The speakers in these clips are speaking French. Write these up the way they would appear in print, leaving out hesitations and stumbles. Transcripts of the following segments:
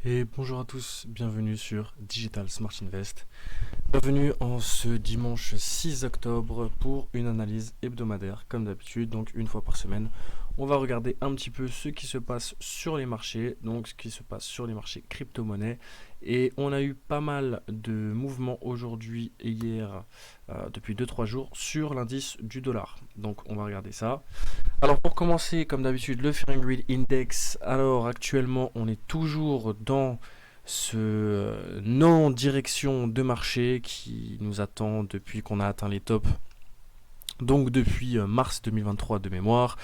Et bonjour à tous, bienvenue sur Digital Smart Invest. Bienvenue en ce dimanche 6 octobre pour une analyse hebdomadaire, comme d'habitude, donc une fois par semaine. On va regarder un petit peu ce qui se passe sur les marchés, donc ce qui se passe sur les marchés crypto-monnaies. Et on a eu pas mal de mouvements aujourd'hui et hier, depuis 2-3 jours, sur l'indice du dollar. Donc on va regarder ça. Alors pour commencer, comme d'habitude, le Fear and Greed Index. Alors actuellement, on est toujours dans ce non-direction de marché qui nous attend depuis qu'on a atteint les tops. Donc depuis mars 2023 de mémoire,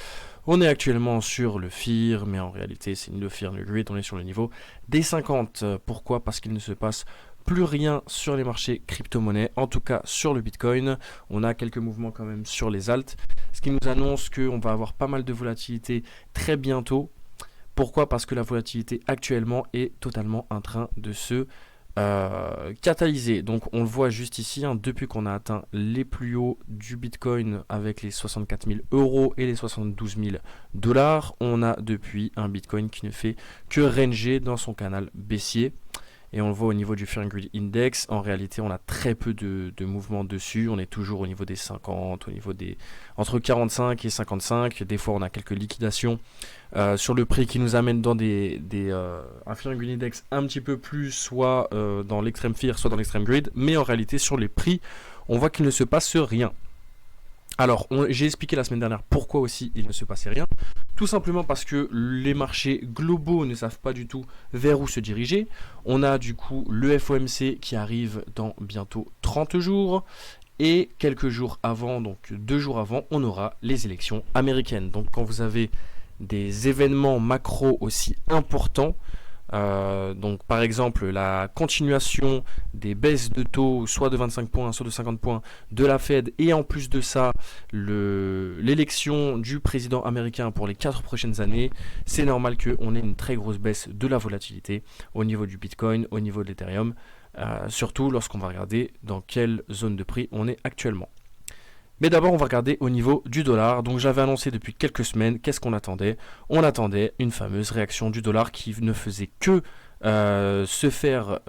on est actuellement sur le Fear, mais en réalité c'est le Fear and Greed, on est sur le niveau des 50. Pourquoi? Parce qu'il ne se passe plus rien sur les marchés crypto-monnaies, en tout cas sur le Bitcoin. On a quelques mouvements quand même sur les alts, ce qui nous annonce qu'on va avoir pas mal de volatilité très bientôt. Pourquoi? Parce que la volatilité actuellement est totalement en train de se catalyser. Donc on le voit juste ici, depuis qu'on a atteint les plus hauts du Bitcoin avec les 64 000 euros et les 72 000 dollars, on a depuis un Bitcoin qui ne fait que ranger dans son canal baissier. Et on le voit au niveau du Fear and Greed Index, en réalité on a très peu de mouvements dessus, on est toujours au niveau des 50, au niveau des entre 45 et 55, des fois on a quelques liquidations sur le prix qui nous amène dans un Fear and Greed Index un petit peu plus, soit dans l'extrême Fear, soit dans l'extrême Greed, mais en réalité sur les prix, on voit qu'il ne se passe rien. Alors, j'ai expliqué la semaine dernière pourquoi aussi il ne se passait rien. Tout simplement parce que les marchés globaux ne savent pas du tout vers où se diriger. On a du coup le FOMC qui arrive dans bientôt 30 jours. Et quelques jours avant, donc 2 jours avant, on aura les élections américaines. Donc quand vous avez des événements macro aussi importants, donc par exemple la continuation des baisses de taux, soit de 25 points, soit de 50 points de la Fed, et en plus de ça l'élection du président américain pour les 4 prochaines années, c'est normal qu'on ait une très grosse baisse de la volatilité au niveau du Bitcoin, au niveau de l'Ethereum, surtout lorsqu'on va regarder dans quelle zone de prix on est actuellement. Mais d'abord, on va regarder au niveau du dollar. Donc j'avais annoncé depuis quelques semaines, qu'est-ce qu'on attendait? On attendait une fameuse réaction du dollar qui ne faisait que se faire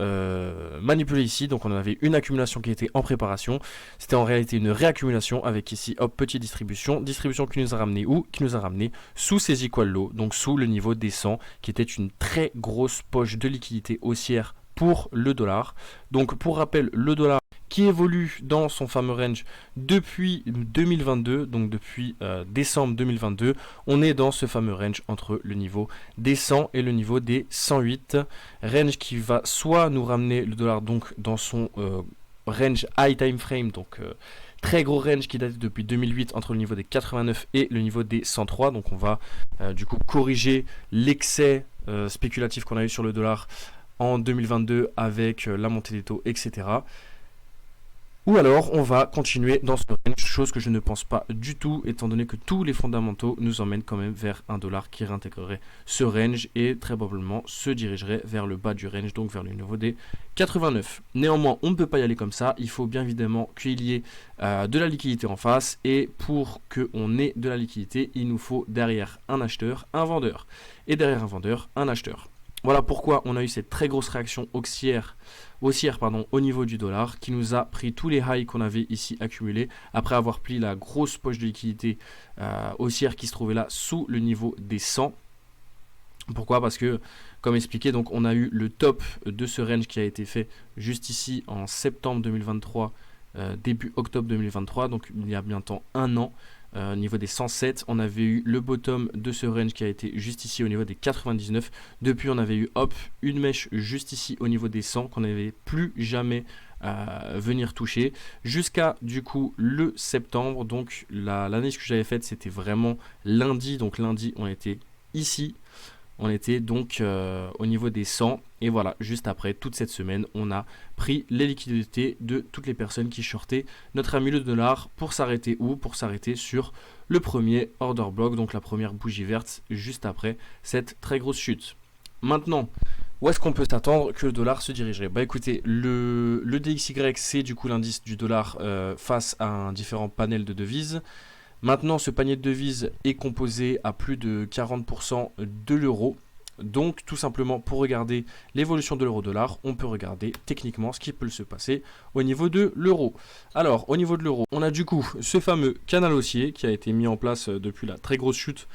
manipuler ici. Donc on avait une accumulation qui était en préparation. C'était en réalité une réaccumulation avec ici, hop, petite distribution. Distribution qui nous a ramené où? Qui nous a ramené sous ces equal lows, donc sous le niveau des 100, qui était une très grosse poche de liquidité haussière pour le dollar. Donc pour rappel, le dollar qui évolue dans son fameux range depuis 2022, donc depuis décembre 2022, on est dans ce fameux range entre le niveau des 100 et le niveau des 108, range qui va soit nous ramener le dollar donc dans son range high time frame, donc très gros range qui date depuis 2008 entre le niveau des 89 et le niveau des 103, donc on va du coup corriger l'excès spéculatif qu'on a eu sur le dollar en 2022 avec la montée des taux, etc. Ou alors on va continuer dans ce range, chose que je ne pense pas du tout, étant donné que tous les fondamentaux nous emmènent quand même vers un dollar qui réintégrerait ce range et très probablement se dirigerait vers le bas du range, donc vers le niveau des 89. Néanmoins, on ne peut pas y aller comme ça, il faut bien évidemment qu'il y ait de la liquidité en face, et pour qu'on ait de la liquidité, il nous faut derrière un acheteur, un vendeur, et derrière un vendeur, un acheteur. Voilà pourquoi on a eu cette très grosse réaction haussière au niveau du dollar qui nous a pris tous les highs qu'on avait ici accumulés après avoir pris la grosse poche de liquidité haussière qui se trouvait là sous le niveau des 100. Pourquoi? Parce que, comme expliqué, donc on a eu le top de ce range qui a été fait juste ici en septembre 2023, début octobre 2023, donc il y a bientôt un an. Au niveau des 107, on avait eu le bottom de ce range qui a été juste ici au niveau des 99. Depuis, on avait eu hop une mèche juste ici au niveau des 100 qu'on n'avait plus jamais venir toucher jusqu'à du coup le septembre. Donc l'année que j'avais faite, c'était vraiment lundi. Donc lundi, on était ici. On était donc au niveau des 100 et voilà, juste après, toute cette semaine, on a pris les liquidités de toutes les personnes qui shortaient notre ami le dollar pour s'arrêter où? Pour s'arrêter sur le premier order block, donc la première bougie verte juste après cette très grosse chute. Maintenant, où est-ce qu'on peut s'attendre que le dollar se dirigerait? Bah écoutez, le DXY, c'est du coup l'indice du dollar face à un différent panel de devises. Maintenant, ce panier de devises est composé à plus de 40% de l'euro. Donc tout simplement pour regarder l'évolution de l'euro-dollar, on peut regarder techniquement ce qui peut se passer au niveau de l'euro. Alors au niveau de l'euro, on a du coup ce fameux canal haussier qui a été mis en place depuis la très grosse chute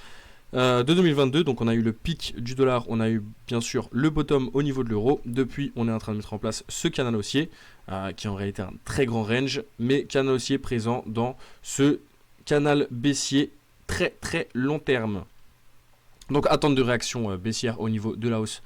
de 2022. Donc on a eu le pic du dollar, on a eu bien sûr le bottom au niveau de l'euro. Depuis on est en train de mettre en place ce canal haussier qui est en réalité un très grand range, mais canal haussier présent dans ce canal baissier très très long terme. Donc attente de réaction baissière au niveau de la hausse,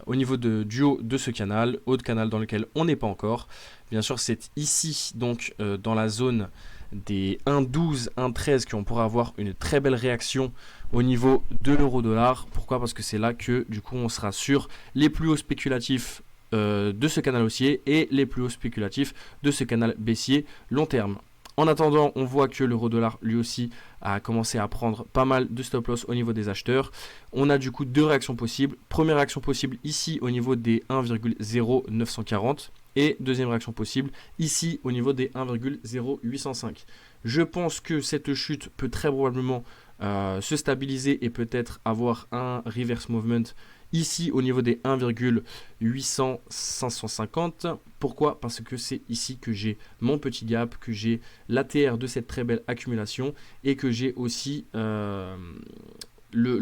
au niveau du haut de ce canal, haut de canal dans lequel on n'est pas encore. Bien sûr c'est ici donc dans la zone des 1,12, 1,13 qu'on pourra avoir une très belle réaction au niveau de l'euro-dollar. Pourquoi? Parce que c'est là que du coup on sera sur les plus hauts spéculatifs de ce canal haussier et les plus hauts spéculatifs de ce canal baissier long terme. En attendant, on voit que l'euro-dollar lui aussi a commencé à prendre pas mal de stop-loss au niveau des acheteurs. On a du coup deux réactions possibles. Première réaction possible ici au niveau des 1,0940 et deuxième réaction possible ici au niveau des 1,0805. Je pense que cette chute peut très probablement se stabiliser et peut-être avoir un reverse movement ici au niveau des 1,800-550. Pourquoi? Parce que c'est ici que j'ai mon petit gap, que j'ai l'ATR de cette très belle accumulation et que j'ai aussi le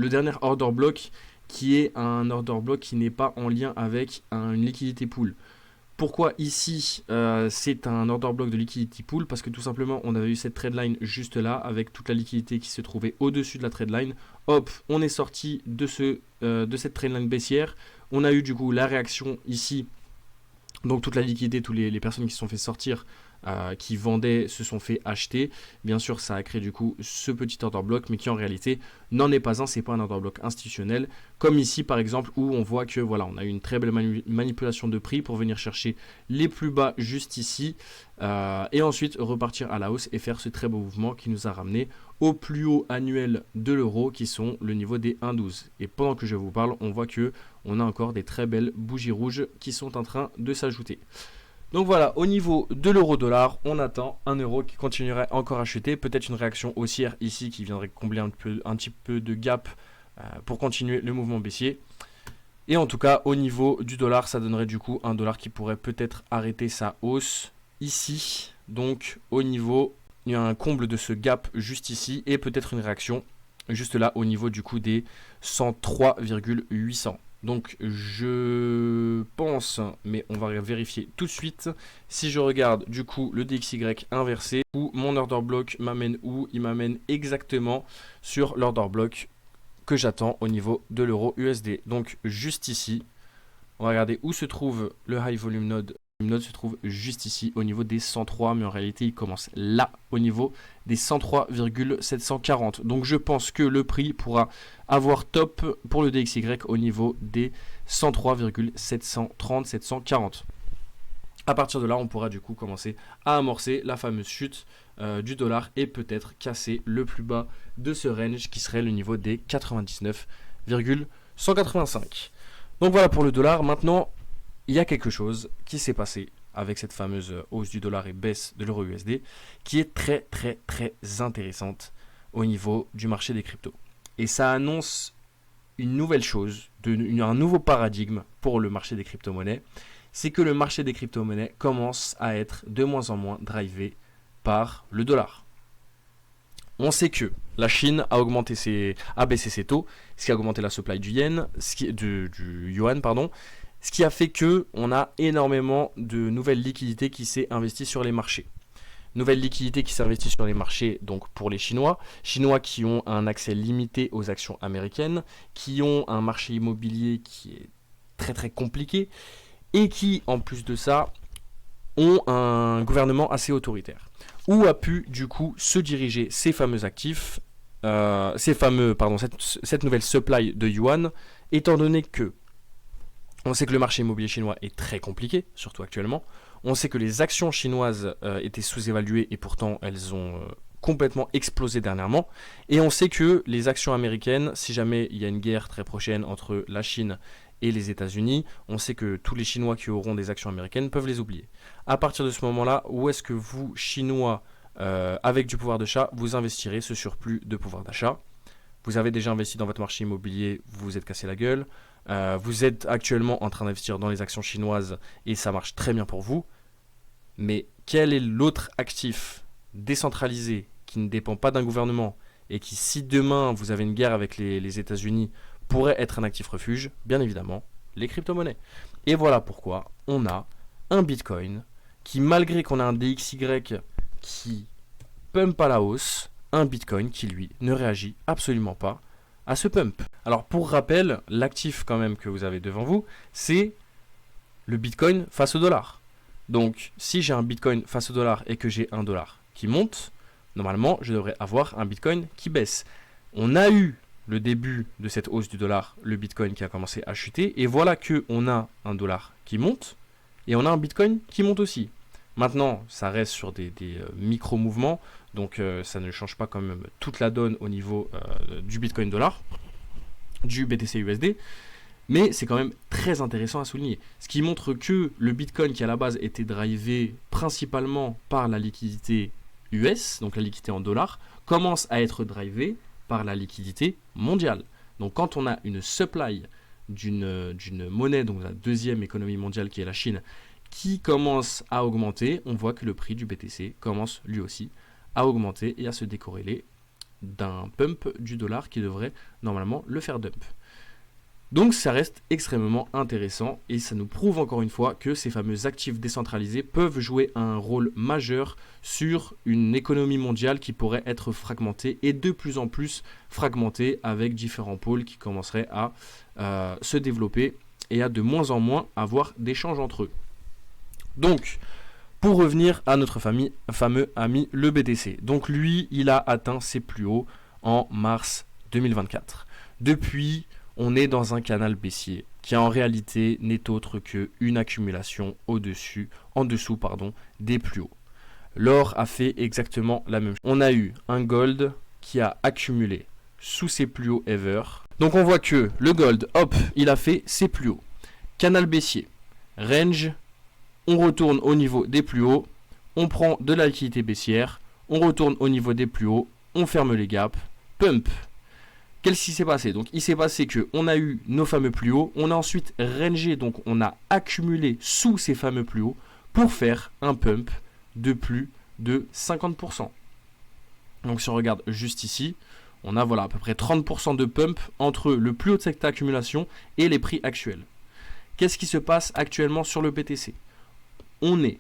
dernier order block qui est un order block qui n'est pas en lien avec une liquidité pool. Pourquoi ici c'est un order block de liquidity pool? Parce que tout simplement on avait eu cette trade line juste là avec toute la liquidité qui se trouvait au-dessus de la trade line. Hop, on est sorti de cette trade line baissière. On a eu du coup la réaction ici. Donc toute la liquidité, toutes les personnes qui se sont fait sortir, qui vendaient, se sont fait acheter. Bien sûr, ça a créé du coup ce petit order block, mais qui en réalité n'en est pas un, c'est pas un order block institutionnel. Comme ici par exemple, où on voit que voilà, on a eu une très belle manipulation de prix pour venir chercher les plus bas juste ici, et ensuite repartir à la hausse et faire ce très beau mouvement qui nous a ramené au plus haut annuel de l'euro, qui sont le niveau des 1,12. Et pendant que je vous parle, on voit que on a encore des très belles bougies rouges qui sont en train de s'ajouter. Donc voilà, au niveau de l'euro-dollar, on attend un euro qui continuerait encore à chuter. Peut-être une réaction haussière ici qui viendrait combler un petit peu de gap pour continuer le mouvement baissier. Et en tout cas, au niveau du dollar, ça donnerait du coup un dollar qui pourrait peut-être arrêter sa hausse ici. Donc au niveau, il y a un comble de ce gap juste ici et peut-être une réaction juste là au niveau du coup des 103,800. Donc je pense, mais on va vérifier tout de suite, si je regarde du coup le DXY inversé, où mon order block m'amène où? Il m'amène exactement sur l'order block que j'attends au niveau de l'euro USD. Donc juste ici, on va regarder où se trouve le high volume node. Le node se trouve juste ici au niveau des 103, mais en réalité il commence là au niveau des 103,740. Donc je pense que le prix pourra avoir top pour le DXY au niveau des 103,730, 740. À partir de là, on pourra du coup commencer à amorcer la fameuse chute du dollar et peut-être casser le plus bas de ce range qui serait le niveau des 99,185. Donc voilà pour le dollar. Maintenant, il y a quelque chose qui s'est passé avec cette fameuse hausse du dollar et baisse de l'euro USD qui est très très très intéressante au niveau du marché des cryptos. Et ça annonce une nouvelle chose, un nouveau paradigme pour le marché des crypto-monnaies. C'est que le marché des crypto-monnaies commence à être de moins en moins drivé par le dollar. On sait que la Chine a baissé ses taux, ce qui a augmenté la supply du yuan, pardon. Ce qui a fait qu'on a énormément de nouvelles liquidités qui s'est investies sur les marchés. Nouvelles liquidités qui s'investissent sur les marchés donc pour les Chinois qui ont un accès limité aux actions américaines, qui ont un marché immobilier qui est très très compliqué et qui en plus de ça ont un gouvernement assez autoritaire. Où a pu du coup se diriger ces fameux actifs, cette nouvelle supply de yuan, étant donné que on sait que le marché immobilier chinois est très compliqué, surtout actuellement. On sait que les actions chinoises étaient sous-évaluées et pourtant elles ont complètement explosé dernièrement. Et on sait que les actions américaines, si jamais il y a une guerre très prochaine entre la Chine et les États-Unis, on sait que tous les Chinois qui auront des actions américaines peuvent les oublier. À partir de ce moment-là, où est-ce que vous, Chinois, avec du pouvoir d'achat, vous investirez ce surplus de pouvoir d'achat? vous avez déjà investi dans votre marché immobilier, vous vous êtes cassé la gueule. Vous êtes actuellement en train d'investir dans les actions chinoises et ça marche très bien pour vous. Mais quel est l'autre actif décentralisé qui ne dépend pas d'un gouvernement et qui, si demain vous avez une guerre avec les États-Unis, pourrait être un actif refuge? Bien évidemment, les crypto-monnaies. Et voilà pourquoi on a un Bitcoin qui, malgré qu'on a un DXY qui pump à la hausse, un Bitcoin qui, lui, ne réagit absolument pas à ce pump. Alors, pour rappel, l'actif quand même que vous avez devant vous, c'est le Bitcoin face au dollar. Donc, si j'ai un Bitcoin face au dollar et que j'ai un dollar qui monte, normalement, je devrais avoir un Bitcoin qui baisse. On a eu le début de cette hausse du dollar, le Bitcoin qui a commencé à chuter, et voilà qu'on a un dollar qui monte, et on a un Bitcoin qui monte aussi. Maintenant, ça reste sur des micro-mouvements, donc ça ne change pas quand même toute la donne au niveau du Bitcoin dollar, du BTC USD, mais c'est quand même très intéressant à souligner. Ce qui montre que le Bitcoin qui à la base était drivé principalement par la liquidité US, donc la liquidité en dollars, commence à être drivé par la liquidité mondiale. Donc quand on a une supply d'une monnaie, donc la deuxième économie mondiale qui est la Chine, qui commence à augmenter, on voit que le prix du BTC commence lui aussi à augmenter et à se décorréler d'un pump du dollar qui devrait normalement le faire dump. Donc ça reste extrêmement intéressant et ça nous prouve encore une fois que ces fameux actifs décentralisés peuvent jouer un rôle majeur sur une économie mondiale qui pourrait être fragmentée et de plus en plus fragmentée avec différents pôles qui commenceraient à se développer et à de moins en moins avoir d'échanges entre eux. Donc, pour revenir à notre fameux ami le BTC. Donc lui, il a atteint ses plus hauts en mars 2024. Depuis, on est dans un canal baissier qui en réalité n'est autre qu'une accumulation en dessous des plus hauts. L'or a fait exactement la même chose. On a eu un gold qui a accumulé sous ses plus hauts ever. Donc on voit que le gold, hop, il a fait ses plus hauts. Canal baissier, range, on retourne au niveau des plus hauts, on prend de la liquidité baissière, on retourne au niveau des plus hauts, on ferme les gaps, pump. Qu'est-ce qui s'est passé? Donc il s'est passé qu'on a eu nos fameux plus hauts, on a ensuite rangé, donc on a accumulé sous ces fameux plus hauts pour faire un pump de plus de 50%. Donc si on regarde juste ici, on a à peu près 30% de pump entre le plus haut de cette accumulation et les prix actuels. Qu'est-ce qui se passe actuellement sur le BTC? On est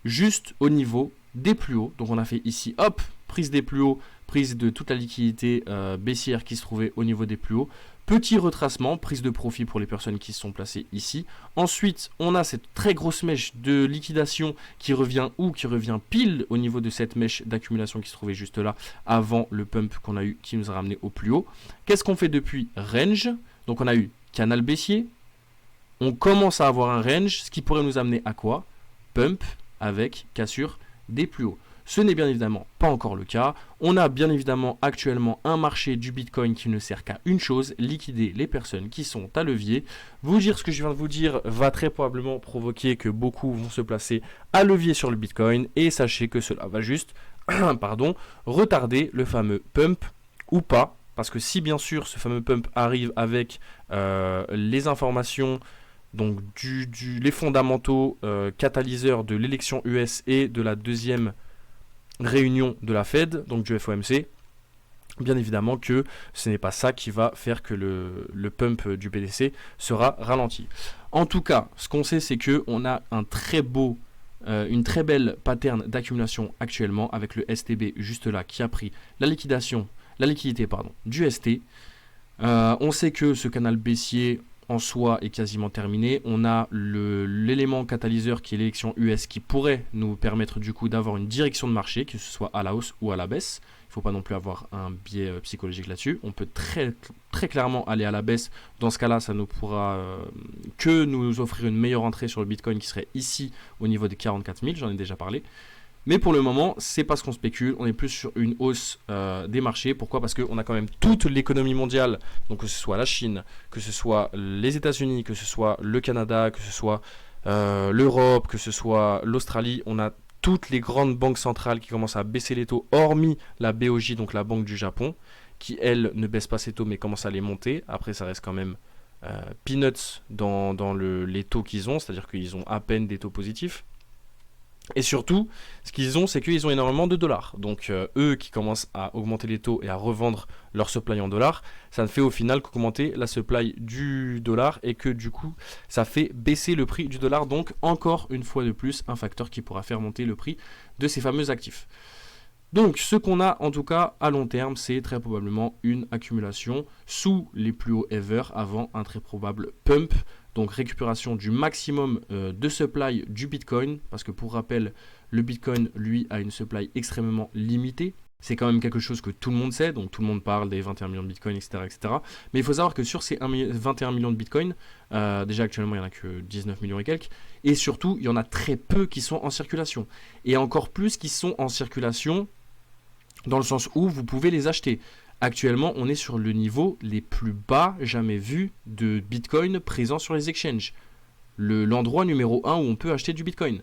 juste au niveau des plus hauts. Donc on a fait ici, hop, prise des plus hauts, prise de toute la liquidité baissière qui se trouvait au niveau des plus hauts. Petit retracement, prise de profit pour les personnes qui se sont placées ici. Ensuite, on a cette très grosse mèche de liquidation qui revient pile au niveau de cette mèche d'accumulation qui se trouvait juste là avant le pump qu'on a eu qui nous a ramené au plus haut. Qu'est-ce qu'on fait depuis? Range. Donc on a eu canal baissier. On commence à avoir un range, ce qui pourrait nous amener à quoi? Pump avec cassure des plus hauts. Ce n'est bien évidemment pas encore le cas. On a bien évidemment actuellement un marché du Bitcoin qui ne sert qu'à une chose, liquider les personnes qui sont à levier. Vous dire ce que je viens de vous dire va très probablement provoquer que beaucoup vont se placer à levier sur le Bitcoin et sachez que cela va juste retarder le fameux pump ou pas. Parce que si bien sûr ce fameux pump arrive avec les informations, donc les fondamentaux catalyseurs de l'élection US et de la deuxième réunion de la Fed, donc du FOMC, bien évidemment que ce n'est pas ça qui va faire que le pump du BTC sera ralenti. En tout cas, ce qu'on sait, c'est qu'on a une très belle pattern d'accumulation actuellement avec le STB juste là qui a pris la liquidité du ST. On sait que ce canal baissier en soi est quasiment terminé. On a l'élément catalyseur qui est l'élection US qui pourrait nous permettre du coup d'avoir une direction de marché, que ce soit à la hausse ou à la baisse. Il ne faut pas non plus avoir un biais psychologique là-dessus. On peut très, très clairement aller à la baisse. Dans ce cas-là, ça ne pourra que nous offrir une meilleure entrée sur le Bitcoin qui serait ici au niveau des 44 000, j'en ai déjà parlé. Mais pour le moment, c'est pas ce qu'on spécule, on est plus sur une hausse des marchés. Pourquoi? Parce qu'on a quand même toute l'économie mondiale, donc que ce soit la Chine, que ce soit les États-Unis, que ce soit le Canada, que ce soit l'Europe, que ce soit l'Australie. On a toutes les grandes banques centrales qui commencent à baisser les taux, hormis la BOJ, donc la Banque du Japon, qui elle ne baisse pas ses taux mais commence à les monter. Après ça reste quand même peanuts dans les taux qu'ils ont, c'est-à-dire qu'ils ont à peine des taux positifs. Et surtout, ce qu'ils ont, c'est qu'ils ont énormément de dollars. Donc eux qui commencent à augmenter les taux et à revendre leur supply en dollars, ça ne fait au final qu'augmenter la supply du dollar et que du coup, ça fait baisser le prix du dollar. Donc encore une fois de plus, un facteur qui pourra faire monter le prix de ces fameux actifs. Donc ce qu'on a en tout cas à long terme, c'est très probablement une accumulation sous les plus hauts ever avant un très probable pump. Donc récupération du maximum de supply du Bitcoin, parce que pour rappel, le Bitcoin, lui, a une supply extrêmement limitée. C'est quand même quelque chose que tout le monde sait, donc tout le monde parle des 21 millions de Bitcoin, etc. etc. Mais il faut savoir que sur ces 21 millions de Bitcoin, déjà actuellement il n'y en a que 19 millions et quelques, et surtout il y en a très peu qui sont en circulation. Et encore plus qui sont en circulation dans le sens où vous pouvez les acheter. Actuellement, on est sur le niveau les plus bas jamais vus de Bitcoin présent sur les exchanges. L'endroit numéro 1 où on peut acheter du Bitcoin.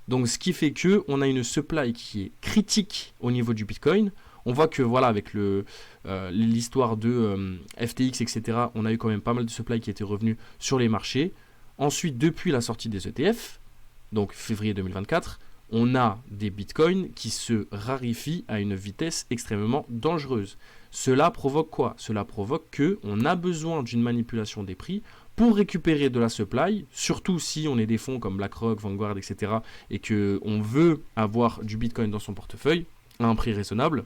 Donc ce qui fait que on a une supply qui est critique au niveau du Bitcoin. On voit que voilà, avec l'histoire de FTX, etc., on a eu quand même pas mal de supply qui était revenu sur les marchés. Ensuite, depuis la sortie des ETF, donc février 2024, on a des bitcoins qui se raréfient à une vitesse extrêmement dangereuse. Cela provoque quoi? Cela provoque qu'on a besoin d'une manipulation des prix pour récupérer de la supply, surtout si on est des fonds comme BlackRock, Vanguard, etc. et qu'on veut avoir du bitcoin dans son portefeuille à un prix raisonnable.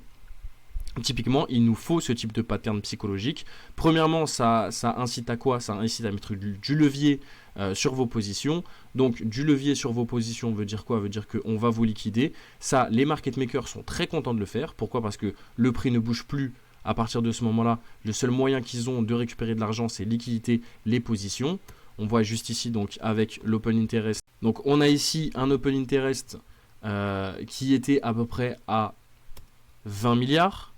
Typiquement, il nous faut ce type de pattern psychologique. Premièrement, ça incite à quoi? Ça incite à mettre du levier sur vos positions. Donc, du levier sur vos positions veut dire quoi? Veut dire qu'on va vous liquider. Ça, les market makers sont très contents de le faire. Pourquoi? Parce que le prix ne bouge plus. À partir de ce moment-là, le seul moyen qu'ils ont de récupérer de l'argent, c'est liquider les positions. On voit juste ici, donc, avec l'open interest. Donc, on a ici un open interest qui était à peu près à 20 milliards.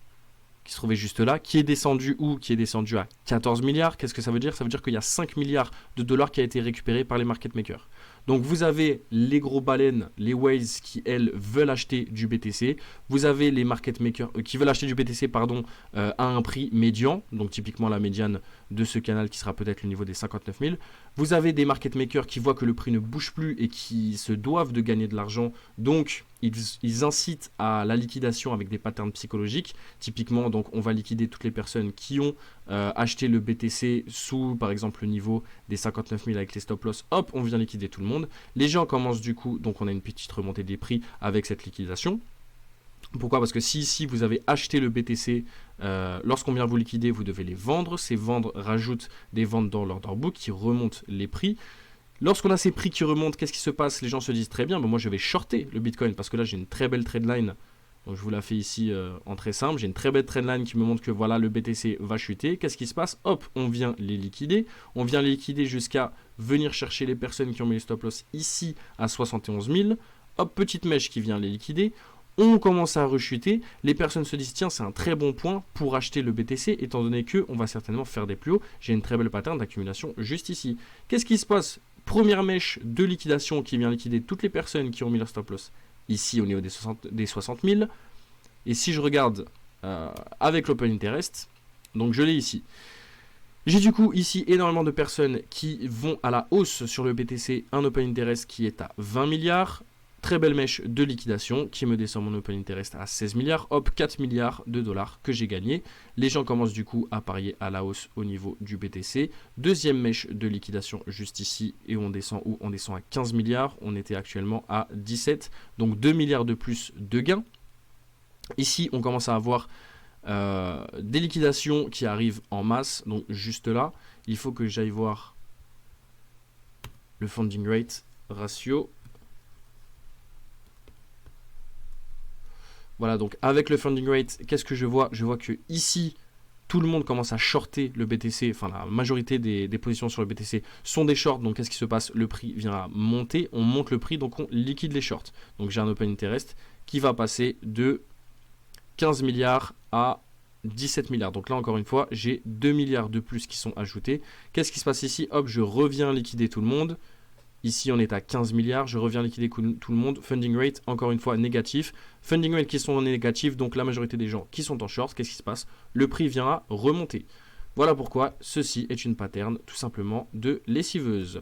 Qui se trouvait juste là, qui est descendu où? Qui est descendu à 14 milliards. Qu'est-ce que ça veut dire? Ça veut dire qu'il y a 5 milliards de dollars qui a été récupéré par les market makers. Donc vous avez les gros baleines, les whales qui elles veulent acheter du BTC. Vous avez les market makers qui veulent acheter du BTC à un prix médian. Donc typiquement la médiane de ce canal qui sera peut-être le niveau des 59 000. Vous avez des market makers qui voient que le prix ne bouge plus et qui se doivent de gagner de l'argent. Donc ils incitent à la liquidation avec des patterns psychologiques. Typiquement, donc, on va liquider toutes les personnes qui ont acheté le BTC sous, par exemple, le niveau des 59 000 avec les stop loss. Hop, on vient liquider tout le monde. Les gens commencent du coup, donc on a une petite remontée des prix avec cette liquidation. Pourquoi? Parce que si ici vous avez acheté le BTC, lorsqu'on vient vous liquider, vous devez les vendre. Ces ventes rajoutent des ventes dans l'order book qui remontent les prix. Lorsqu'on a ces prix qui remontent, qu'est-ce qui se passe? Les gens se disent très bien, moi je vais shorter le Bitcoin parce que là j'ai une très belle trendline. Donc je vous la fais ici en très simple. J'ai une très belle trendline qui me montre que voilà, le BTC va chuter. Qu'est-ce qui se passe? Hop, on vient les liquider. On vient les liquider jusqu'à venir chercher les personnes qui ont mis les stop loss ici à 71 000. Hop, petite mèche qui vient les liquider. On commence à rechuter. Les personnes se disent tiens, c'est un très bon point pour acheter le BTC étant donné qu'on va certainement faire des plus hauts. J'ai une très belle pattern d'accumulation juste ici. Qu'est-ce qui se passe? Première mèche de liquidation qui vient liquider toutes les personnes qui ont mis leur stop loss ici au niveau des 60 000. Et si je regarde avec l'open interest, donc je l'ai ici. J'ai du coup ici énormément de personnes qui vont à la hausse sur le BTC, un open interest qui est à 20 milliards. Très belle mèche de liquidation qui me descend mon open interest à 16 milliards. Hop, 4 milliards de dollars que j'ai gagné. Les gens commencent du coup à parier à la hausse au niveau du BTC. Deuxième mèche de liquidation juste ici. Et on descend où? On descend à 15 milliards. On était actuellement à 17. Donc 2 milliards de plus de gains. Ici, on commence à avoir des liquidations qui arrivent en masse. Donc juste là, il faut que j'aille voir le funding rate ratio. Voilà, donc avec le funding rate, qu'est-ce que je vois? Je vois que ici, tout le monde commence à shorter le BTC. Enfin, la majorité des positions sur le BTC sont des shorts. Donc, qu'est-ce qui se passe? Le prix vient à monter. On monte le prix, donc on liquide les shorts. Donc, j'ai un open interest qui va passer de 15 milliards à 17 milliards. Donc là, encore une fois, j'ai 2 milliards de plus qui sont ajoutés. Qu'est-ce qui se passe ici? Hop, je reviens liquider tout le monde. Ici, on est à 15 milliards. Je reviens liquider tout le monde. Funding rate, encore une fois, négatif. Funding rate qui sont négatifs, donc la majorité des gens qui sont en short, qu'est-ce qui se passe? Le prix vient à remonter. Voilà pourquoi ceci est une pattern tout simplement de lessiveuse.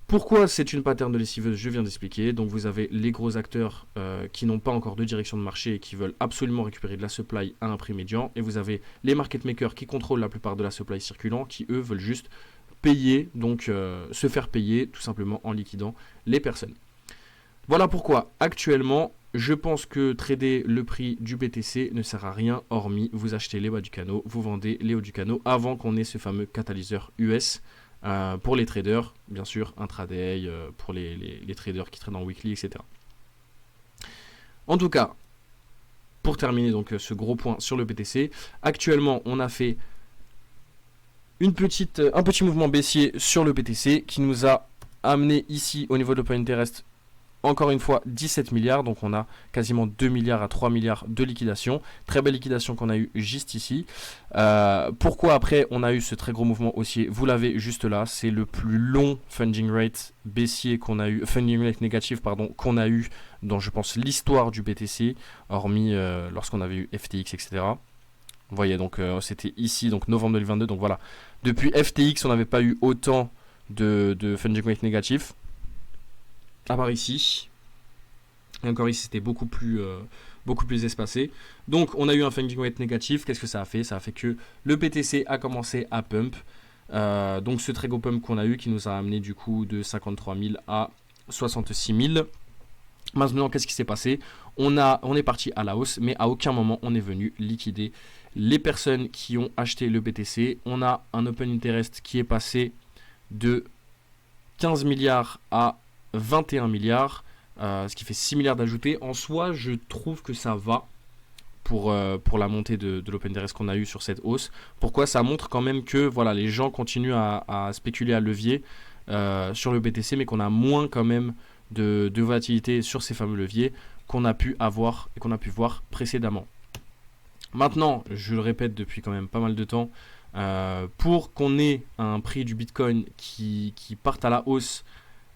Pourquoi c'est une pattern de lessiveuse? Je viens d'expliquer. Donc vous avez les gros acteurs qui n'ont pas encore de direction de marché et qui veulent absolument récupérer de la supply à un prix médian. Et vous avez les market makers qui contrôlent la plupart de la supply circulant, qui eux veulent juste payer, donc se faire payer tout simplement en liquidant les personnes. Voilà pourquoi actuellement je pense que trader le prix du BTC ne sert à rien hormis vous achetez les bas du canot, vous vendez les hauts du canot avant qu'on ait ce fameux catalyseur US pour les traders, bien sûr intraday, pour les traders qui traitent en weekly, etc. En tout cas, pour terminer donc ce gros point sur le BTC, actuellement on a fait un petit mouvement baissier sur le BTC qui nous a amené ici au niveau de l'open interest encore une fois 17 milliards, donc on a quasiment 2 milliards à 3 milliards de liquidation. Très belle liquidation qu'on a eu juste ici. Pourquoi après on a eu ce très gros mouvement haussier? Vous l'avez juste là, c'est le plus long funding rate baissier qu'on a eu, funding rate négatif pardon, qu'on a eu dans je pense l'histoire du BTC, hormis lorsqu'on avait eu FTX, etc. Vous voyez, donc c'était ici, donc novembre 2022. Donc voilà, depuis FTX, on n'avait pas eu autant de funding rate négatif. À part ici. Et encore ici, c'était beaucoup plus espacé. Donc on a eu un funding rate négatif. Qu'est-ce que ça a fait? Ça a fait que le BTC a commencé à pump. Donc ce très gros pump qu'on a eu qui nous a amené du coup de 53 000 à 66 000. Maintenant, qu'est-ce qui s'est passé? On est parti à la hausse, mais à aucun moment on est venu liquider les personnes qui ont acheté le BTC. On a un open interest qui est passé de 15 milliards à 21 milliards, ce qui fait 6 milliards d'ajoutés. En soi, je trouve que ça va pour la montée de l'open interest qu'on a eu sur cette hausse. Pourquoi? Ça montre quand même que voilà, les gens continuent à spéculer à levier sur le BTC, mais qu'on a moins quand même de volatilité sur ces fameux leviers qu'on a pu avoir et qu'on a pu voir précédemment. Maintenant, je le répète depuis quand même pas mal de temps, pour qu'on ait un prix du Bitcoin qui parte à la hausse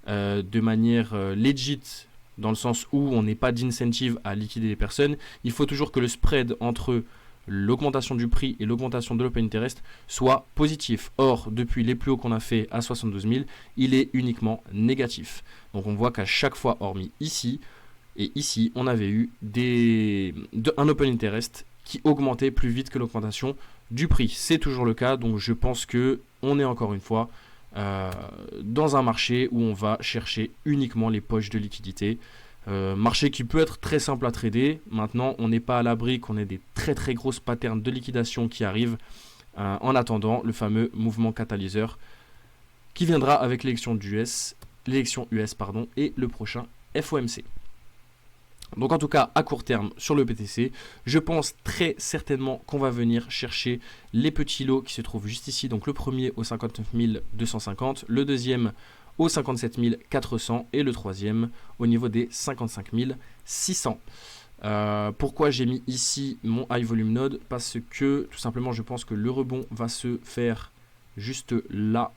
de manière legit, dans le sens où on n'est pas d'incentive à liquider les personnes, il faut toujours que le spread entre l'augmentation du prix et l'augmentation de l'open interest soit positif. Or, depuis les plus hauts qu'on a fait à 72 000, il est uniquement négatif. Donc on voit qu'à chaque fois, hormis ici et ici, on avait eu un open interest qui augmentait plus vite que l'augmentation du prix. C'est toujours le cas, donc je pense que on est encore une fois dans un marché où on va chercher uniquement les poches de liquidité. Marché qui peut être très simple à trader. Maintenant, on n'est pas à l'abri qu'on ait des très très grosses patterns de liquidation qui arrivent en attendant le fameux mouvement catalyseur qui viendra avec l'élection US et le prochain FOMC. Donc en tout cas, à court terme, sur le BTC, je pense très certainement qu'on va venir chercher les petits lots qui se trouvent juste ici. Donc le premier au 59 250, le deuxième au 57 400 et le troisième au niveau des 55 600. Pourquoi j'ai mis ici mon high volume node? Parce que tout simplement je pense que le rebond va se faire juste là,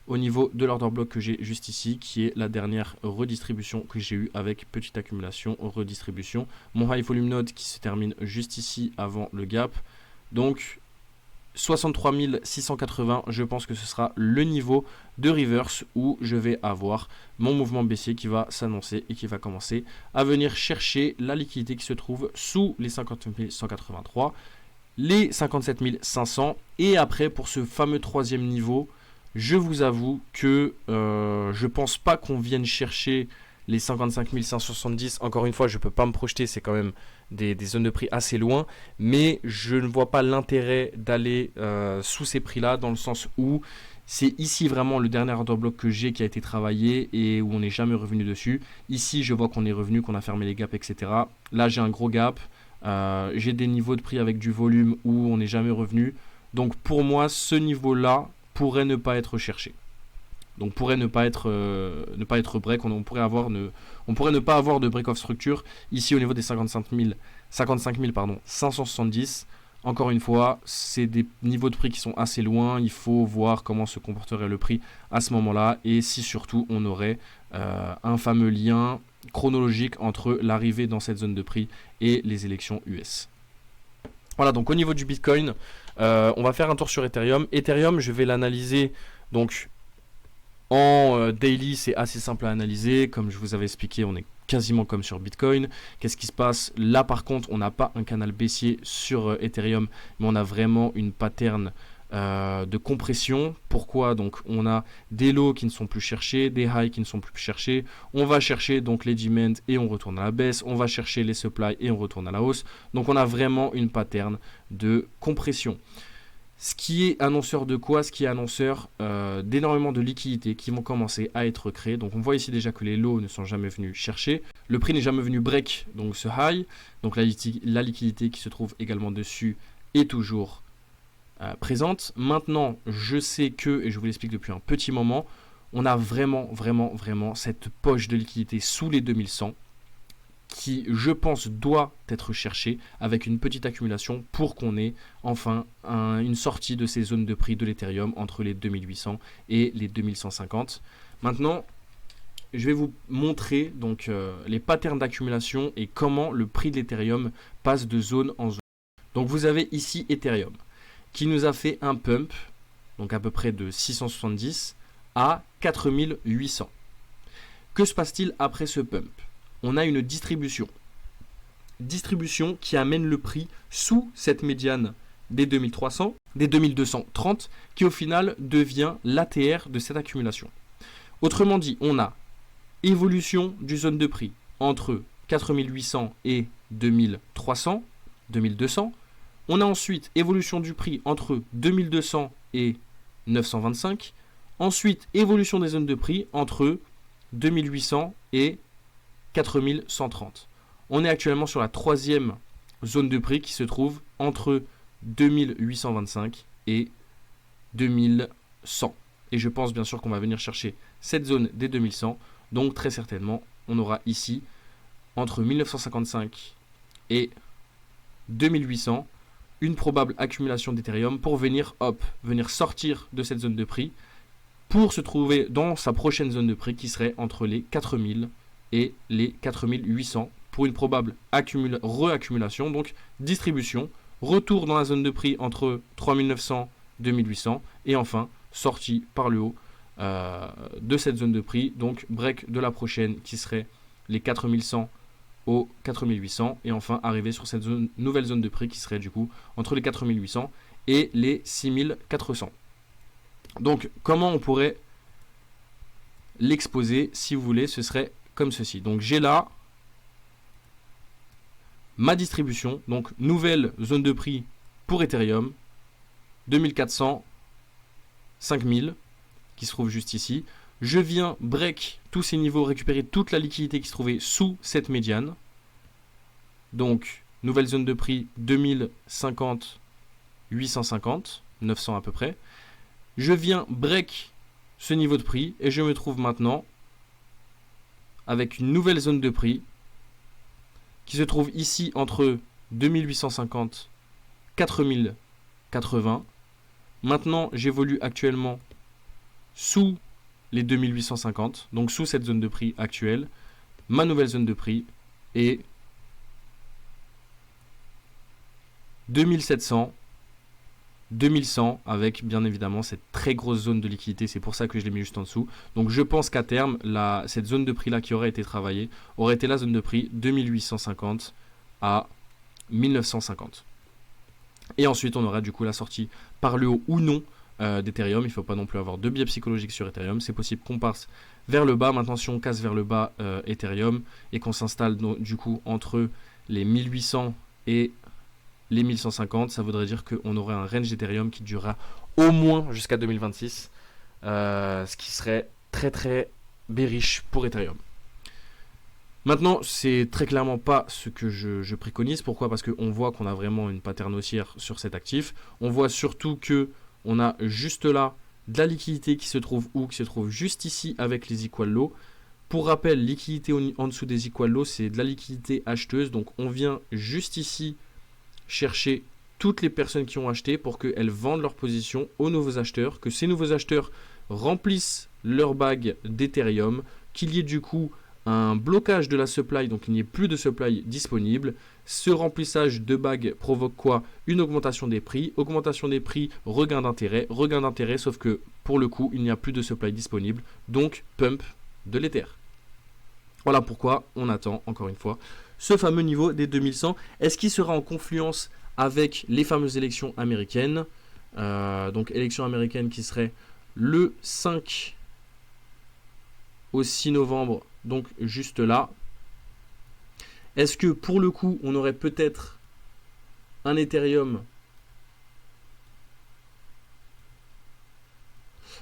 au niveau de l'order block que j'ai juste ici, qui est la dernière redistribution que j'ai eue avec petite accumulation, redistribution. Mon high volume node qui se termine juste ici avant le gap. Donc 63 680, je pense que ce sera le niveau de reverse où je vais avoir mon mouvement baissier qui va s'annoncer et qui va commencer à venir chercher la liquidité qui se trouve sous les 59 183, les 57 500. Et après, pour ce fameux troisième niveau, je vous avoue que je pense pas qu'on vienne chercher les 55 570. Encore une fois, je ne peux pas me projeter, c'est quand même des zones de prix assez loin. Mais je ne vois pas l'intérêt d'aller sous ces prix-là, dans le sens où c'est ici vraiment le dernier order block que j'ai qui a été travaillé et où on n'est jamais revenu dessus. Ici, je vois qu'on est revenu, qu'on a fermé les gaps, etc. Là, j'ai un gros gap. J'ai des niveaux de prix avec du volume où on n'est jamais revenu. Donc pour moi, ce niveau-là pourrait ne pas être cherché. Donc pourrait ne pas être break, on pourrait ne pas avoir de break of structure ici au niveau des 55 570. Encore une fois, c'est des niveaux de prix qui sont assez loin. Il faut voir comment se comporterait le prix à ce moment-là et si surtout on aurait un fameux lien chronologique entre l'arrivée dans cette zone de prix et les élections US. Voilà, donc au niveau du Bitcoin, on va faire un tour sur Ethereum. Ethereum, je vais l'analyser donc en daily, c'est assez simple à analyser. Comme je vous avais expliqué, on est quasiment comme sur Bitcoin. Qu'est-ce qui se passe? Là, par contre, on n'a pas un canal baissier sur Ethereum, mais on a vraiment une pattern de compression. Pourquoi? Donc, on a des lows qui ne sont plus cherchés, des highs qui ne sont plus cherchés. On va chercher donc les demand et on retourne à la baisse. On va chercher les supply et on retourne à la hausse. Donc, on a vraiment une pattern de compression. Ce qui est annonceur de quoi? Ce qui est annonceur d'énormément de liquidités qui vont commencer à être créées. Donc on voit ici déjà que les lows ne sont jamais venus chercher. Le prix n'est jamais venu break donc ce high. Donc la liquidité qui se trouve également dessus est toujours présente. Maintenant, je sais que, et je vous l'explique depuis un petit moment, on a vraiment cette poche de liquidité sous les 2100 qui, je pense, doit être cherché avec une petite accumulation pour qu'on ait enfin une sortie de ces zones de prix de l'Ethereum entre les 2800 et les 2150. Maintenant, je vais vous montrer donc les patterns d'accumulation et comment le prix de l'Ethereum passe de zone en zone. Donc vous avez ici Ethereum qui nous a fait un pump, donc à peu près de 670 à 4800. Que se passe-t-il après ce pump? On a une distribution qui amène le prix sous cette médiane des 2300, des 2230, qui au final devient l'ATR de cette accumulation. Autrement dit, on a évolution du zone de prix entre 4800 et 2300, 2200. On a ensuite évolution du prix entre 2200 et 925. Ensuite, évolution des zones de prix entre 2800 et 4130. On est actuellement sur la troisième zone de prix qui se trouve entre 2825 et 2100. Et je pense bien sûr qu'on va venir chercher cette zone des 2100. Donc très certainement, on aura ici entre 1955 et 2800 une probable accumulation d'Ethereum pour venir sortir de cette zone de prix pour se trouver dans sa prochaine zone de prix qui serait entre les 4000 et les 4800 pour une probable reaccumulation, donc distribution, retour dans la zone de prix entre 3900 et 2800 et enfin sortie par le haut de cette zone de prix, donc break de la prochaine qui serait les 4100 aux 4800 et enfin arriver sur cette nouvelle zone de prix qui serait du coup entre les 4800 et les 6400. Donc comment on pourrait l'exposer? Si vous voulez, ce serait comme ceci. Donc j'ai là ma distribution, donc nouvelle zone de prix pour Ethereum, 2400, 5000, qui se trouve juste ici. Je viens break tous ces niveaux, récupérer toute la liquidité qui se trouvait sous cette médiane. Donc nouvelle zone de prix 2050, 850, 900 à peu près. Je viens break ce niveau de prix et je me trouve maintenant avec une nouvelle zone de prix qui se trouve ici entre 2850 et 4080. Maintenant, j'évolue actuellement sous les 2850, donc sous cette zone de prix actuelle. Ma nouvelle zone de prix est 2700, 2100 avec bien évidemment cette très grosse zone de liquidité, c'est pour ça que je l'ai mis juste en dessous. Donc je pense qu'à terme, cette zone de prix là qui aurait été travaillée aurait été la zone de prix 2850 à 1950. Et ensuite on aura du coup la sortie par le haut ou non d'Ethereum. Il ne faut pas non plus avoir de biais psychologique sur Ethereum. C'est possible qu'on passe vers le bas. Maintenant si on casse vers le bas Ethereum et qu'on s'installe du coup entre les 1800 et les 1150, ça voudrait dire qu'on aurait un range d'Ethereum qui durera au moins jusqu'à 2026, ce qui serait très bearish pour Ethereum. Maintenant, c'est très clairement pas ce que je préconise. Pourquoi? Parce qu'on voit qu'on a vraiment une pattern haussière sur cet actif. On voit surtout que on a juste là de la liquidité qui se trouve où? Qui se trouve juste ici avec les equal low. Pour rappel, liquidité en dessous des equal low, c'est de la liquidité acheteuse. Donc on vient juste ici chercher toutes les personnes qui ont acheté pour qu'elles vendent leur position aux nouveaux acheteurs, que ces nouveaux acheteurs remplissent leur bague d'Ethereum, qu'il y ait du coup un blocage de la supply, donc il n'y ait plus de supply disponible. Ce remplissage de bagues provoque quoi? Une augmentation des prix, regain d'intérêt, sauf que pour le coup, il n'y a plus de supply disponible, donc pump de l'Ether. Voilà pourquoi on attend, encore une fois, ce fameux niveau des 2100. Est-ce qu'il sera en confluence avec les fameuses élections américaines? Donc élections américaines qui seraient le 5 au 6 novembre, donc juste là. Est-ce que pour le coup, on aurait peut-être un Ethereum?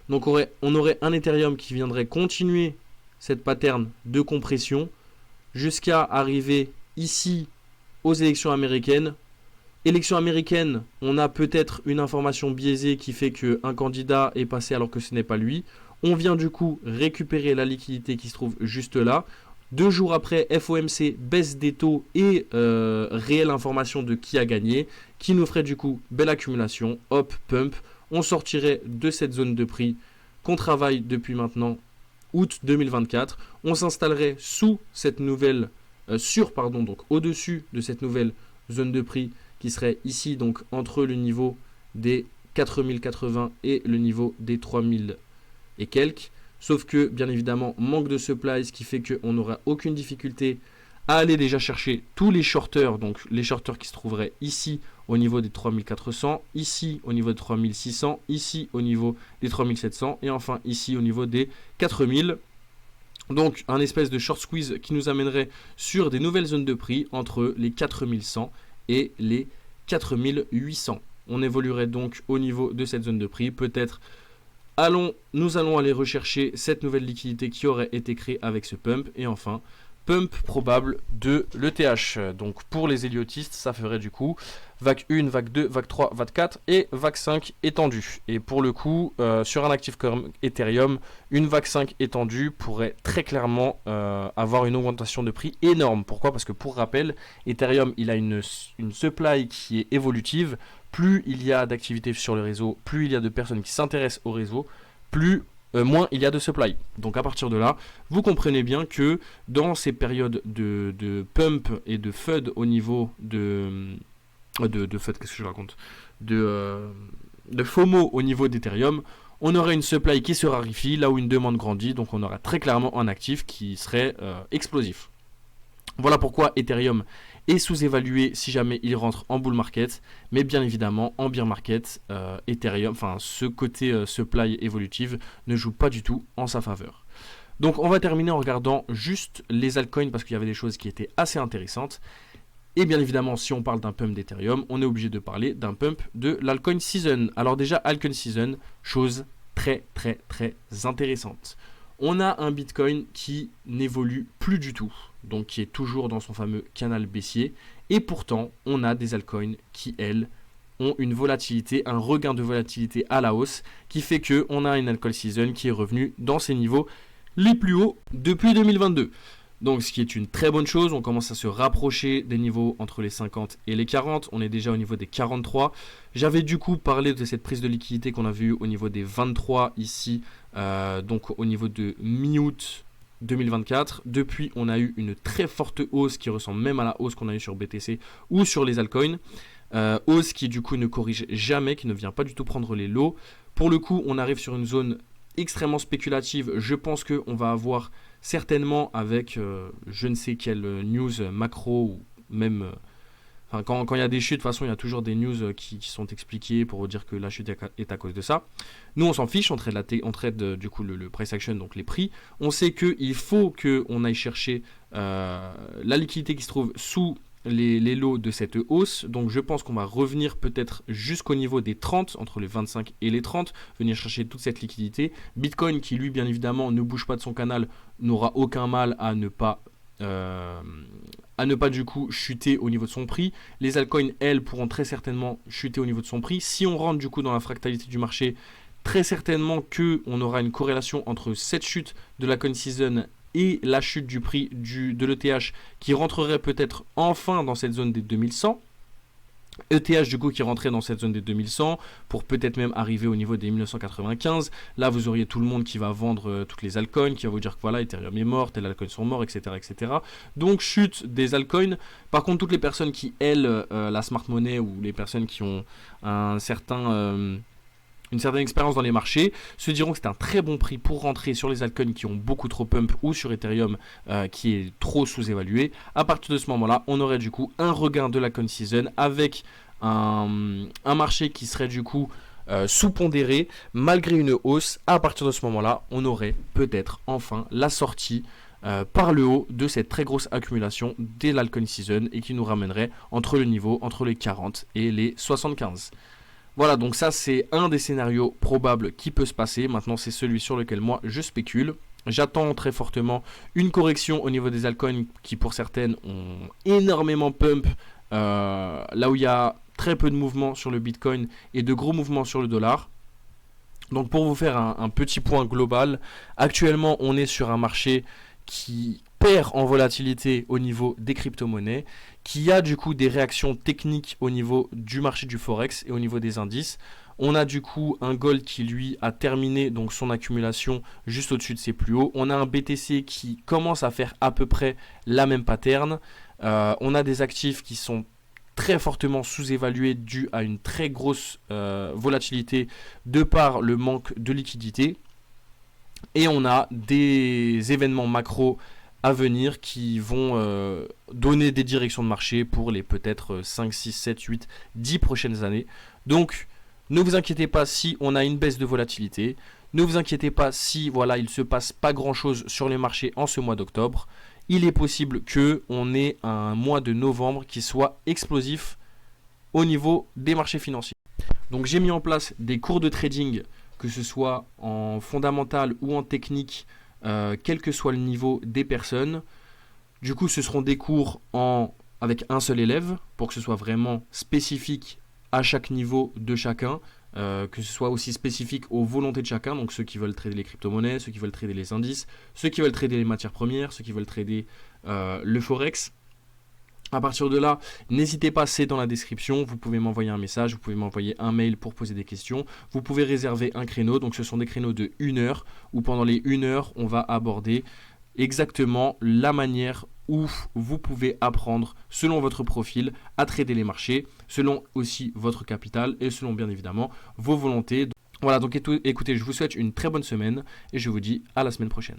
Donc on aurait un Ethereum qui viendrait continuer cette pattern de compression jusqu'à arriver ici aux élections américaines. Élections américaines, on a peut-être une information biaisée qui fait qu'un candidat est passé alors que ce n'est pas lui. On vient du coup récupérer la liquidité qui se trouve juste là. 2 jours après, FOMC baisse des taux et réelle information de qui a gagné, qui nous ferait du coup belle accumulation, hop, pump. On sortirait de cette zone de prix qu'on travaille depuis maintenant août 2024. On s'installerait sous cette nouvelle, donc au-dessus de cette nouvelle zone de prix qui serait ici, donc entre le niveau des 4080 et le niveau des 3000 et quelques. Sauf que, bien évidemment, manque de supply, ce qui fait qu'on n'aura aucune difficulté à aller déjà chercher tous les shorters, donc les shorters qui se trouveraient ici au niveau des 3400, ici au niveau des 3600, ici au niveau des 3700 et enfin ici au niveau des 4000. Donc un espèce de short squeeze qui nous amènerait sur des nouvelles zones de prix entre les 4100 et les 4800. On évoluerait donc au niveau de cette zone de prix, peut-être. Nous allons aller rechercher cette nouvelle liquidité qui aurait été créée avec ce pump. Et enfin, pump probable de l'ETH. Donc pour les héliotistes, ça ferait du coup vague 1, vague 2, vague 3, vague 4 et vague 5 étendue. Et pour le coup, sur un actif comme Ethereum, une vague 5 étendue pourrait très clairement avoir une augmentation de prix énorme. Pourquoi? Parce que pour rappel, Ethereum, il a une supply qui est évolutive. Plus il y a d'activité sur le réseau, plus il y a de personnes qui s'intéressent au réseau, moins il y a de supply. Donc à partir de là, vous comprenez bien que dans ces périodes de pump et de FUD au niveau de FUD, qu'est-ce que je raconte, de FOMO au niveau d'Ethereum, on aurait une supply qui se raréfie là où une demande grandit, donc on aura très clairement un actif qui serait explosif. Voilà pourquoi Ethereum est sous-évalué si jamais il rentre en bull market, mais bien évidemment en bear market, Ethereum, enfin ce côté supply évolutive ne joue pas du tout en sa faveur. Donc on va terminer en regardant juste les altcoins parce qu'il y avait des choses qui étaient assez intéressantes. Et bien évidemment, si on parle d'un pump d'Ethereum, on est obligé de parler d'un pump de l'altcoin season. Alors déjà, altcoin season, chose très très très intéressante. On a un Bitcoin qui n'évolue plus du tout, donc qui est toujours dans son fameux canal baissier. Et pourtant, on a des altcoins qui, elles, ont une volatilité, un regain de volatilité à la hausse, qui fait qu'on a une altcoin season qui est revenue dans ses niveaux les plus hauts depuis 2022. Donc ce qui est une très bonne chose, on commence à se rapprocher des niveaux entre les 50 et les 40, on est déjà au niveau des 43. J'avais du coup parlé de cette prise de liquidité qu'on a vue au niveau des 23 ici, donc au niveau de mi-août 2024. Depuis, on a eu une très forte hausse qui ressemble même à la hausse qu'on a eu sur BTC ou sur les altcoins. Hausse qui du coup ne corrige jamais, qui ne vient pas du tout prendre les lots. Pour le coup, on arrive sur une zone extrêmement spéculative. Je pense qu'on va avoir certainement avec je ne sais quelle news macro ou même quand il y a des chutes, de toute façon il y a toujours des news qui sont expliquées pour dire que la chute est à cause de ça. Nous on s'en fiche, on trade du coup le price action, donc les prix. On sait qu'il faut qu'on aille chercher la liquidité qui se trouve sous les lots de cette hausse. Donc je pense qu'on va revenir peut-être jusqu'au niveau des 30, entre les 25 et les 30, venir chercher toute cette liquidité. Bitcoin qui lui bien évidemment ne bouge pas de son canal n'aura aucun mal à ne pas du coup chuter au niveau de son prix. Les altcoins elles pourront très certainement chuter au niveau de son prix. Si on rentre du coup dans la fractalité du marché, très certainement qu'on aura une corrélation entre cette chute de la coin season et la chute du prix de l'ETH qui rentrerait peut-être enfin dans cette zone des 2100. ETH du coup qui rentrait dans cette zone des 2100 pour peut-être même arriver au niveau des 1995. Là vous auriez tout le monde qui va vendre toutes les altcoins, qui va vous dire que voilà Ethereum est mort, tes altcoins sont morts, etc. Donc chute des altcoins. Par contre toutes les personnes qui la smart money ou les personnes qui ont une certaine expérience dans les marchés se diront que c'est un très bon prix pour rentrer sur les altcoins qui ont beaucoup trop pump ou sur Ethereum qui est trop sous-évalué. À partir de ce moment-là, on aurait du coup un regain de la coin season avec un marché qui serait du coup sous-pondéré malgré une hausse. À partir de ce moment-là, on aurait peut-être enfin la sortie par le haut de cette très grosse accumulation dès l'altcoin season et qui nous ramènerait entre les 40 et les 75. Voilà, donc ça c'est un des scénarios probables qui peut se passer. Maintenant c'est celui sur lequel moi je spécule. J'attends très fortement une correction au niveau des altcoins qui pour certaines ont énormément pump. Là où il y a très peu de mouvements sur le Bitcoin et de gros mouvements sur le dollar. Donc pour vous faire un petit point global, actuellement on est sur un marché qui perd en volatilité au niveau des crypto-monnaies, qui a du coup des réactions techniques au niveau du marché du Forex et au niveau des indices. On a du coup un gold qui lui a terminé donc son accumulation juste au-dessus de ses plus hauts. On a un BTC qui commence à faire à peu près la même pattern. On a des actifs qui sont très fortement sous-évalués dû à une très grosse volatilité de par le manque de liquidité. Et on a des événements macro à venir qui vont donner des directions de marché pour les peut-être 5, 6, 7, 8, 10 prochaines années. Donc ne vous inquiétez pas si on a une baisse de volatilité. Ne vous inquiétez pas si voilà, il ne se passe pas grand-chose sur les marchés en ce mois d'octobre. Il est possible qu'on ait un mois de novembre qui soit explosif au niveau des marchés financiers. Donc j'ai mis en place des cours de trading, que ce soit en fondamental ou en technique, quel que soit le niveau des personnes. Du coup, ce seront des cours avec un seul élève pour que ce soit vraiment spécifique à chaque niveau de chacun, que ce soit aussi spécifique aux volontés de chacun, donc ceux qui veulent trader les crypto-monnaies, ceux qui veulent trader les indices, ceux qui veulent trader les matières premières, ceux qui veulent trader le forex. À partir de là, n'hésitez pas, c'est dans la description, vous pouvez m'envoyer un message, vous pouvez m'envoyer un mail pour poser des questions, vous pouvez réserver un créneau, donc ce sont des créneaux de 1 heure, où pendant les 1 heure, on va aborder exactement la manière où vous pouvez apprendre, selon votre profil, à trader les marchés, selon aussi votre capital et selon bien évidemment vos volontés. Voilà, donc écoutez, je vous souhaite une très bonne semaine et je vous dis à la semaine prochaine.